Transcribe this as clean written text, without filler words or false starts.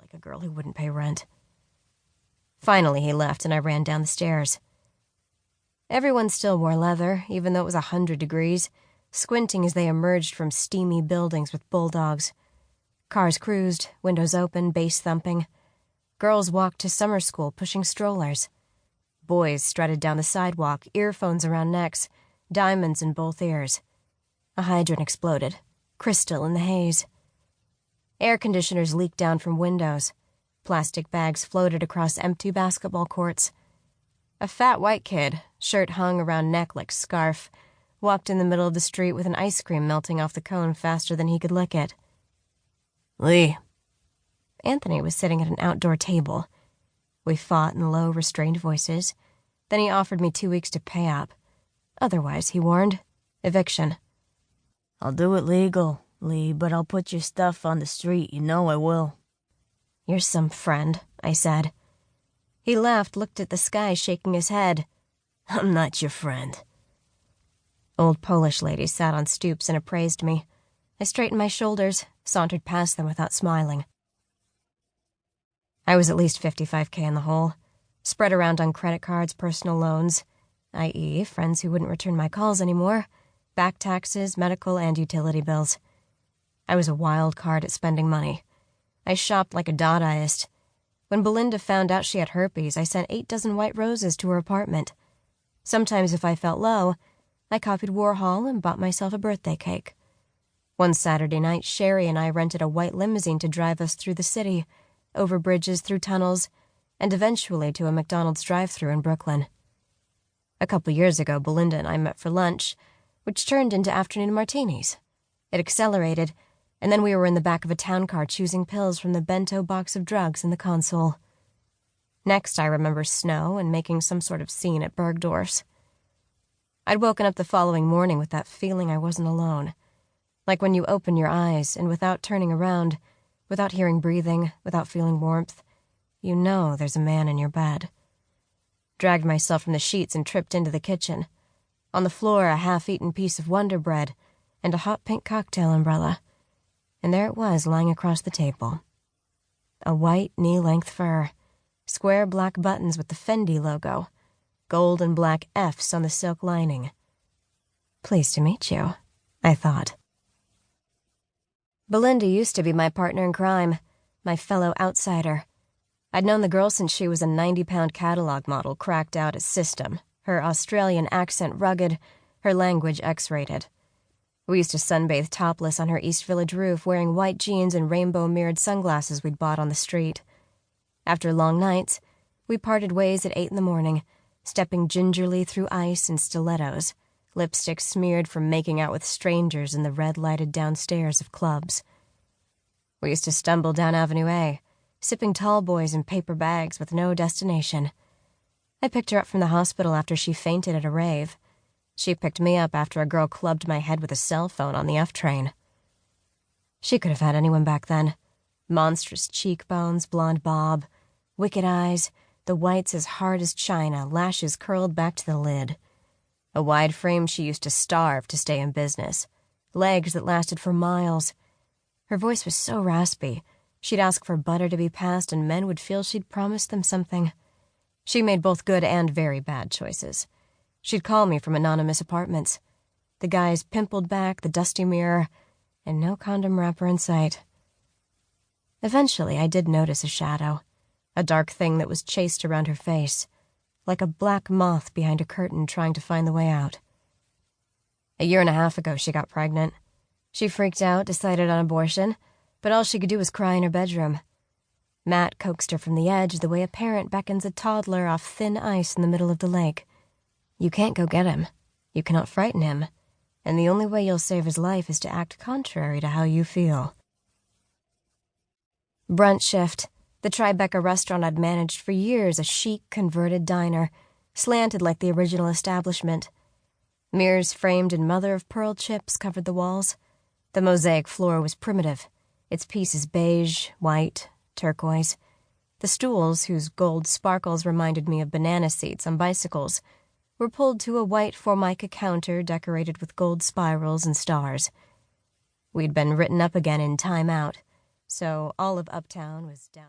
like a girl who wouldn't pay rent. Finally, he left, and I ran down the stairs. Everyone still wore leather, even though it was 100 degrees, squinting as they emerged from steamy buildings with bulldogs. Cars cruised, windows open, bass thumping. Girls walked to summer school pushing strollers. Boys strutted down the sidewalk, earphones around necks, diamonds in both ears. A hydrant exploded, crystal in the haze. Air conditioners leaked down from windows. Plastic bags floated across empty basketball courts. A fat white kid, shirt hung around neck like scarf, walked in the middle of the street with an ice cream melting off the cone faster than he could lick it. "Lee." Anthony was sitting at an outdoor table. We fought in low, restrained voices. Then he offered me 2 weeks to pay up. Otherwise, he warned, eviction. "I'll do it legal, Lee, but I'll put your stuff on the street. You know I will." "You're some friend," I said. He laughed, looked at the sky, shaking his head. "I'm not your friend." Old Polish ladies sat on stoops and appraised me. I straightened my shoulders, sauntered past them without smiling. I was at least $55K in the hole, spread around on credit cards, personal loans, i.e., friends who wouldn't return my calls anymore, back taxes, medical, and utility bills. I was a wild card at spending money. I shopped like a Dadaist. When Belinda found out she had herpes, I sent 8 dozen white roses to her apartment. Sometimes if I felt low, I copied Warhol and bought myself a birthday cake. One Saturday night, Sherry and I rented a white limousine to drive us through the city, over bridges, through tunnels, and eventually to a McDonald's drive-thru in Brooklyn. A couple years ago, Belinda and I met for lunch, which turned into afternoon martinis. It accelerated, and then we were in the back of a town car choosing pills from the bento box of drugs in the console. Next, I remember snow and making some sort of scene at Bergdorf's. I'd woken up the following morning with that feeling I wasn't alone. Like when you open your eyes and without turning around, without hearing breathing, without feeling warmth, you know there's a man in your bed. Dragged myself from the sheets and tripped into the kitchen. On the floor, a half-eaten piece of Wonder Bread and a hot pink cocktail umbrella. And there it was lying across the table. A white knee-length fur, square black buttons with the Fendi logo, gold and black F's on the silk lining. "Pleased to meet you," I thought. Belinda used to be my partner in crime, my fellow outsider. I'd known the girl since she was a 90-pound catalog model cracked out as System, her Australian accent rugged, her language X-rated. We used to sunbathe topless on her East Village roof, wearing white jeans and rainbow-mirrored sunglasses we'd bought on the street. After long nights, we parted ways at 8 a.m, stepping gingerly through ice and stilettos, lipstick smeared from making out with strangers in the red-lighted downstairs of clubs. We used to stumble down Avenue A, sipping tall boys in paper bags with no destination. I picked her up from the hospital after she fainted at a rave. She picked me up after a girl clubbed my head with a cell phone on the F train. She could have had anyone back then. Monstrous cheekbones, blonde bob, wicked eyes, the whites as hard as china, lashes curled back to the lid. A wide frame she used to starve to stay in business. Legs that lasted for miles. Her voice was so raspy, she'd ask for butter to be passed and men would feel she'd promised them something. She made both good and very bad choices. She'd call me from anonymous apartments. The guy's pimpled back, the dusty mirror, and no condom wrapper in sight. Eventually, I did notice a shadow, a dark thing that was chased around her face, like a black moth behind a curtain trying to find the way out. 1.5 years ago, she got pregnant. She freaked out, decided on abortion, but all she could do was cry in her bedroom. Matt coaxed her from the edge the way a parent beckons a toddler off thin ice in the middle of the lake. You can't go get him. You cannot frighten him. And the only way you'll save his life is to act contrary to how you feel. Brunch shift. The Tribeca restaurant I'd managed for years, a chic, converted diner, slanted like the original establishment. Mirrors framed in mother-of-pearl chips covered the walls. The mosaic floor was primitive, its pieces beige, white, turquoise. The stools, whose gold sparkles reminded me of banana seats on bicycles, were pulled to a white formica counter decorated with gold spirals and stars. We'd been written up again in Time Out, so all of Uptown was down.